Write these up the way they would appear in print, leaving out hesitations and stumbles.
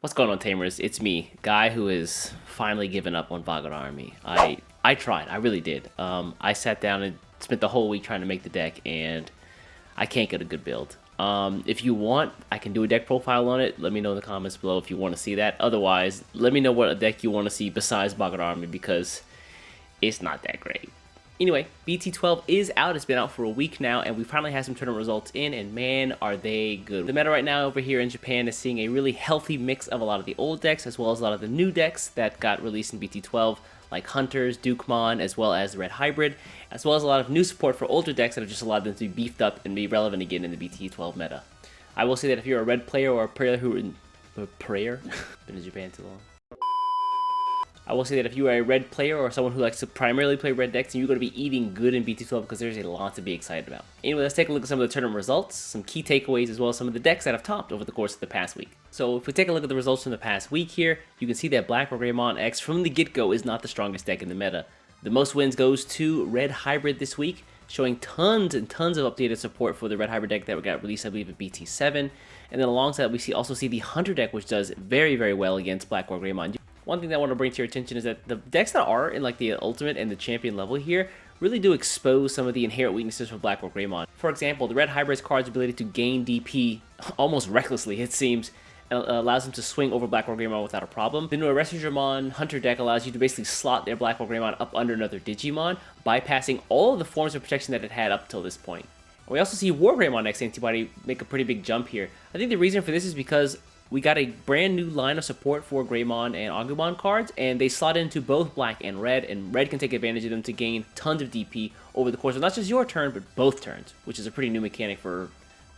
What's going on, Tamers? It's me, guy who has finally given up on Vagrant Army. I tried, I really did. I sat down and spent the whole week trying to make the deck, and I can't get a good build. If you want, I can do a deck profile on it. Let me know in the comments below if you want to see that. Otherwise, let me know what a deck you want to see besides Vagrant Army, because it's not that great. Anyway, BT12 is out. It's been out for a week now, and we finally had some tournament results in, and man, are they good. The meta right now over here in Japan is seeing a really healthy mix of a lot of the old decks, as well as a lot of the new decks that got released in BT12, like Hunters, Digimon, as well as the Red Hybrid, as well as a lot of new support for older decks that have just allowed them to be beefed up and be relevant again in the BT12 meta. I will say that if you're a red player or a player who... been in Japan too long. I will say that if you are a red player or someone who likes to primarily play red decks, you're going to be eating good in BT12 because there's a lot to be excited about. Anyway, let's take a look at some of the tournament results, some key takeaways, as well as some of the decks that have topped over the course of the past week. So if we take a look at the results from the past week here, you can see that Black Greymon X from the get-go is not the strongest deck in the meta. The most wins goes to Red Hybrid this week, showing tons and tons of updated support for the Red Hybrid deck that got released, I believe, at BT7. And then alongside, we also see the Hunter deck, which does very, very well against Black Greymon. One thing that I want to bring to your attention is that the decks that are in like the Ultimate and the Champion level here really do expose some of the inherent weaknesses for Black Greymon. For example, the Red Hybrid's card's ability to gain DP almost recklessly, it seems, and allows them to swing over Black Greymon without a problem. The new Arrested Hunter deck allows you to basically slot their Black Greymon up under another Digimon, bypassing all of the forms of protection that it had up till this point. We also see War Greymon X Antibody make a pretty big jump here. I think the reason for this is because we got a brand new line of support for Greymon and Agumon cards, and they slot into both black and red can take advantage of them to gain tons of DP over the course of not just your turn, but both turns, which is a pretty new mechanic for,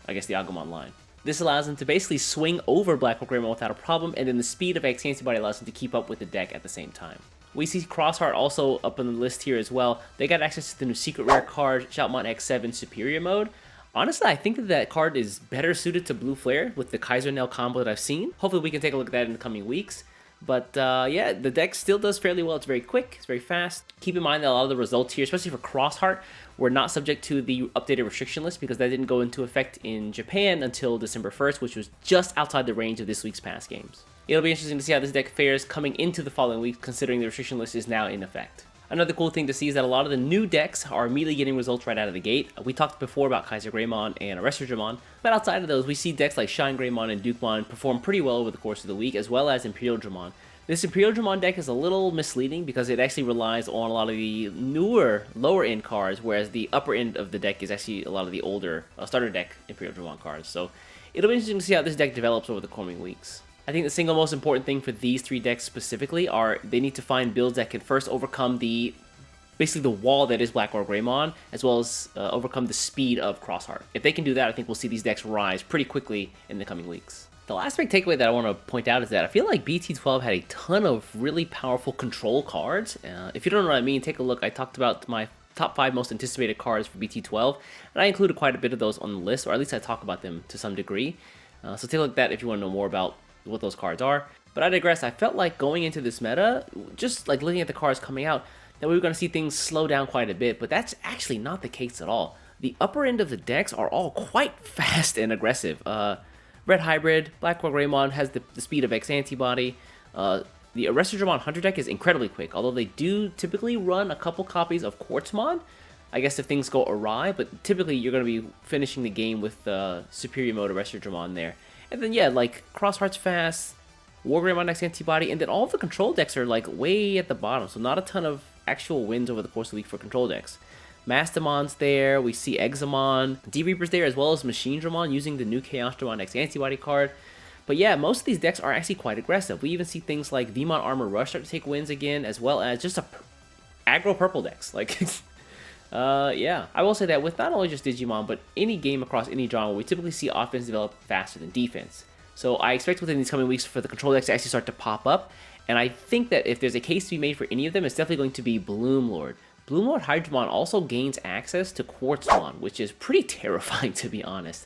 I guess, the Agumon line. This allows them to basically swing over Black Greymon without a problem, and then the speed of X Antibody allows them to keep up with the deck at the same time. We see Crossheart also up on the list here as well. They got access to the new secret rare card, Shoutmon X7 Superior Mode. Honestly, I think that that card is better suited to Blue Flare with the Kaiser Nail combo that I've seen. Hopefully we can take a look at that in the coming weeks. But yeah, the deck still does fairly well. It's very quick, it's very fast. Keep in mind that a lot of the results here, especially for Crossheart, were not subject to the updated restriction list because that didn't go into effect in Japan until December 1st, which was just outside the range of this week's past games. It'll be interesting to see how this deck fares coming into the following week, considering the restriction list is now in effect. Another cool thing to see is that a lot of the new decks are immediately getting results right out of the gate. We talked before about Kaiser Greymon and Arrested Greymon, but outside of those, we see decks like Shine Greymon and Dukemon perform pretty well over the course of the week, as well as Imperial Dramon. This Imperial Dramon deck is a little misleading because it actually relies on a lot of the newer, lower-end cards, whereas the upper end of the deck is actually a lot of the older starter deck Imperial Dramon cards. So it'll be interesting to see how this deck develops over the coming weeks. I think the single most important thing for these three decks specifically are they need to find builds that can first overcome basically the wall that is Black Greymon, as well as overcome the speed of Crossheart. If they can do that, I think we'll see these decks rise pretty quickly in the coming weeks. The last big takeaway that I want to point out is that I feel like BT12 had a ton of really powerful control cards. If you don't know what I mean, take a look. I talked about my top 5 most anticipated cards for BT12, and I included quite a bit of those on the list, or at least I talk about them to some degree. So take a look at that if you want to know more about what those cards are. But I digress. I felt like going into this meta, just like looking at the cards coming out, that we were going to see things slow down quite a bit, but that's actually not the case at all. The upper end of the decks are all quite fast and aggressive. Red Hybrid, Black Greymon has the speed of X Antibody. The Arrested Hunter deck is incredibly quick, although they do typically run a couple copies of Quartzmon. I guess if things go awry, but typically you're going to be finishing the game with Superior Mode Arrested there. And then yeah, like Crossheart's fast, War Greymon X Antibody, and then all of the control decks are like way at the bottom, so not a ton of actual wins over the course of the week for control decks. Mastamon's there, we see Examon, D-Reaper's there, as well as Machine Dramon using the new Chaos Dramon X Antibody card. But yeah, most of these decks are actually quite aggressive. We even see things like Vmon Armor Rush start to take wins again, as well as just aggro purple decks. Like, yeah. I will say that with not only just Digimon, but any game across any genre, we typically see offense develop faster than defense. So I expect within these coming weeks for the control decks to actually start to pop up, and I think that if there's a case to be made for any of them, it's definitely going to be Bloomlord. Bloomlord Hydramon also gains access to Quartzmon, which is pretty terrifying to be honest.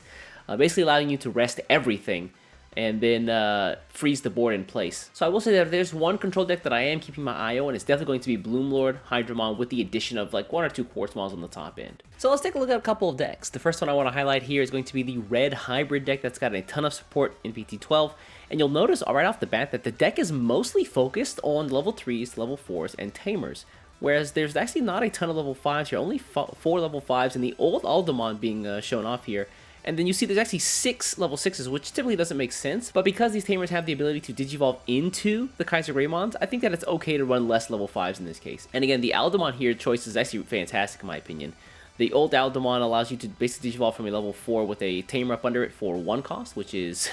Basically allowing you to rest everything and then freeze the board in place. So I will say that if there's one control deck that I am keeping my eye on, it's definitely going to be Bloomlord Hydramon with the addition of like 1 or 2 Quartzmons on the top end. So let's take a look at a couple of decks. The first one I want to highlight here is going to be the Red Hybrid deck that's got a ton of support in BT12, And you'll notice right off the bat that the deck is mostly focused on level 3s, level 4s, and Tamers. Whereas there's actually not a ton of level 5s here, only 4 level 5s, and the old Aldemon being shown off here. And then you see there's actually 6 level 6s, which typically doesn't make sense. But because these Tamers have the ability to Digivolve into the Kaiser Greymons, I think that it's okay to run less level 5s in this case. And again, the Aldemon here choice is actually fantastic in my opinion. The old Aldemon allows you to basically Digivolve from a level 4 with a Tamer up under it for 1 cost, which is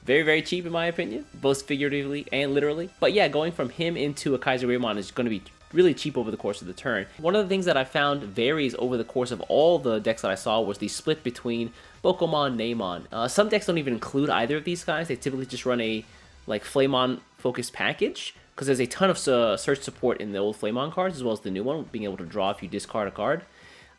very, very cheap in my opinion, both figuratively and literally. But yeah, going from him into a Kaiser Greymon is going to be really cheap over the course of the turn. One of the things that I found varies over the course of all the decks that I saw was the split between Bokomon, Neimon. Some decks don't even include either of these guys. They typically just run a like Flamon focused package because there's a ton of search support in the old Flamon cards as well as the new one, being able to draw if you discard a card.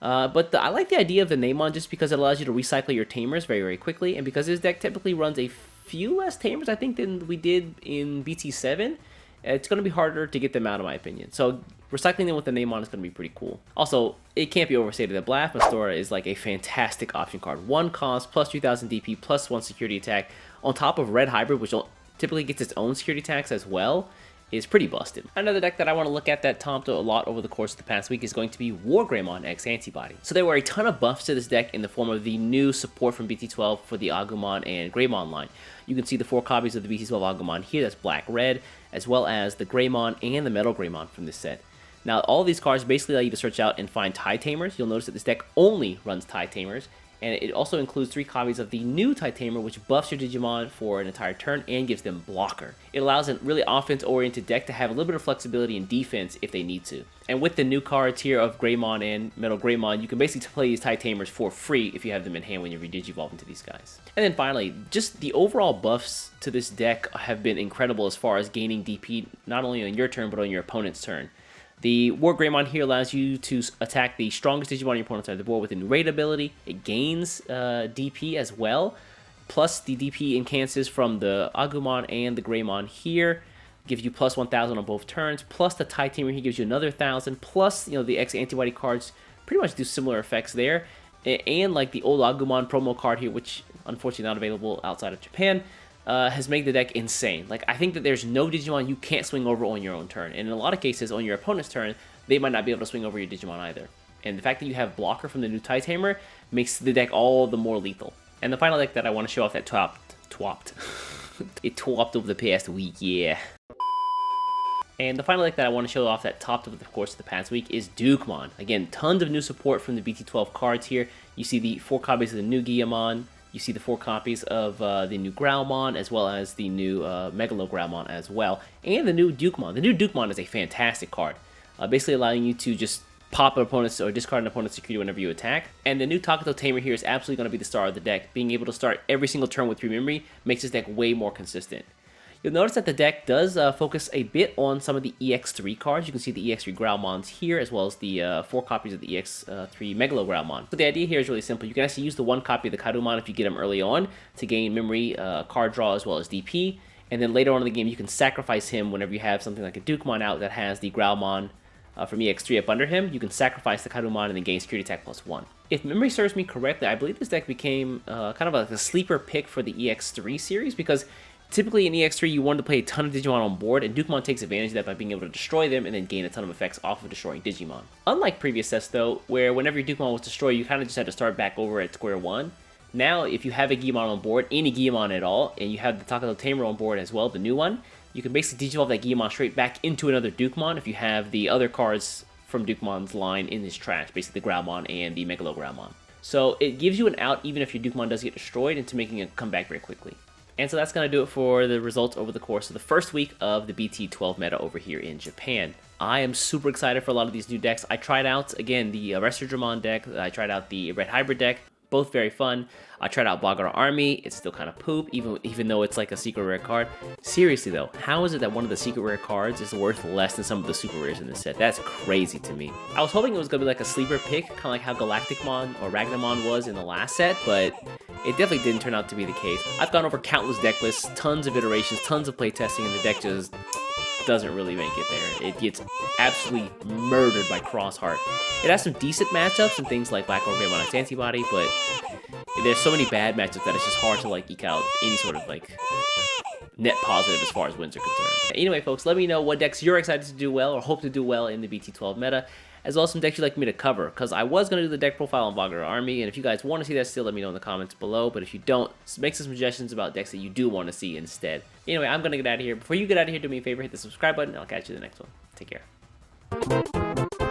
But I like the idea of the Neimon just because it allows you to recycle your Tamers very, very quickly, and because this deck typically runs a few less Tamers, I think, than we did in BT7, it's going to be harder to get them out, in my opinion. So recycling them with the Neimon is going to be pretty cool. Also, it can't be overstated that Blasphemous is like a fantastic option card. 1 cost, plus 3000 DP, plus 1 security attack, on top of Red Hybrid, which typically gets its own security attacks as well, is pretty busted. Another deck that I want to look at that topped a lot over the course of the past week is going to be War Greymon X Antibody. So there were a ton of buffs to this deck in the form of the new support from BT12 for the Agumon and Greymon line. You can see the 4 copies of the BT12 Agumon here, that's black-red, as well as the Greymon and the Metal Greymon from this set. Now, all these cards basically allow you to search out and find Tide Tamers. You'll notice that this deck only runs Tide Tamers, and it also includes 3 copies of the new Tide Tamer, which buffs your Digimon for an entire turn and gives them blocker. It allows a really offense-oriented deck to have a little bit of flexibility in defense if they need to. And with the new cards here of Greymon and Metal Greymon, you can basically play these Tide Tamers for free if you have them in hand when you re-Digivolve into these guys. And then finally, just the overall buffs to this deck have been incredible as far as gaining DP, not only on your turn, but on your opponent's turn. The War Greymon here allows you to attack the strongest Digimon on your opponent's side of the board with a new raid ability. It gains DP as well, plus the DP incances from the Agumon and the Greymon here. Gives you plus 1000 on both turns, plus the Tide Tamer here gives you another 1000, plus the X Antibody cards pretty much do similar effects there. And like the old Agumon promo card here, which unfortunately not available outside of Japan, has made the deck insane. Like, I think that there's no Digimon you can't swing over on your own turn. And in a lot of cases, on your opponent's turn, they might not be able to swing over your Digimon either. And the fact that you have blocker from the new Tide Tamer makes the deck all the more lethal. And the final deck that I want to show off that it twopped over the past week, yeah. And the final deck that I want to show off that topped over the course of the past week is Digimon. Again, tons of new support from the BT12 cards here. You see the 4 copies of the new Guillemon. You see the 4 copies of the new Growlmon, as well as the new Megalo Growlmon as well, and the new Digimon. The new Digimon is a fantastic card, basically allowing you to just pop an opponent's or discard an opponent's security whenever you attack. And the new Takato Tamer here is absolutely going to be the star of the deck. Being able to start every single turn with 3 memory makes this deck way more consistent. You'll notice that the deck does focus a bit on some of the EX3 cards. You can see the EX3 Growlmons here, as well as the 4 copies of the EX3 Megalo Growlmon. So the idea here is really simple. You can actually use the 1 copy of the Kadumon if you get them early on to gain memory, card draw, as well as DP. And then later on in the game, you can sacrifice him whenever you have something like a Digimon out that has the Growlmon from EX3 up under him. You can sacrifice the Kadumon and then gain security attack +1. If memory serves me correctly, I believe this deck became kind of like a sleeper pick for the EX3 series, because typically in EX3, you wanted to play a ton of Digimon on board, and Digimon takes advantage of that by being able to destroy them and then gain a ton of effects off of destroying Digimon. Unlike previous sets, though, where whenever your Digimon was destroyed, you kind of just had to start back over at square one. Now, if you have a Guillemon on board, any Guillemon at all, and you have the Takato Tamer on board as well, the new one, you can basically Digivolve that Guillemon straight back into another Digimon if you have the other cards from Digimon's line in his trash, basically the Growlmon and the Megalo Growlmon. So it gives you an out even if your Digimon does get destroyed into making it come back very quickly. And so that's going to do it for the results over the course of the first week of the BT12 meta over here in Japan. I am super excited for a lot of these new decks. I tried out, again, the Reshiramon deck. I tried out the Red Hybrid deck. Both very fun. I tried out Bagara Army. It's still kind of poop, even though it's like a secret rare card. Seriously though, how is it that one of the secret rare cards is worth less than some of the super rares in this set? That's crazy to me. I was hoping it was going to be like a sleeper pick, kind of like how Galacticmon or Ragnamon was in the last set, but it definitely didn't turn out to be the case. I've gone over countless deck lists, tons of iterations, tons of playtesting, and the deck just doesn't really make it there. It gets absolutely murdered by Crossheart. It has some decent matchups and things like Black Orb Greymon X Antibody, but there's so many bad matchups that it's just hard to like eke out any sort of like net positive as far as wins are concerned. Anyway, folks, let me know what decks you're excited to do well or hope to do well in the BT12 meta, as well as some decks you'd like me to cover, because I was going to do the deck profile on Vagar Army, and if you guys want to see that still, let me know in the comments below, but if you don't, make some suggestions about decks that you do want to see instead. Anyway, I'm going to get out of here. Before you get out of here, do me a favor, hit the subscribe button, and I'll catch you in the next one. Take care.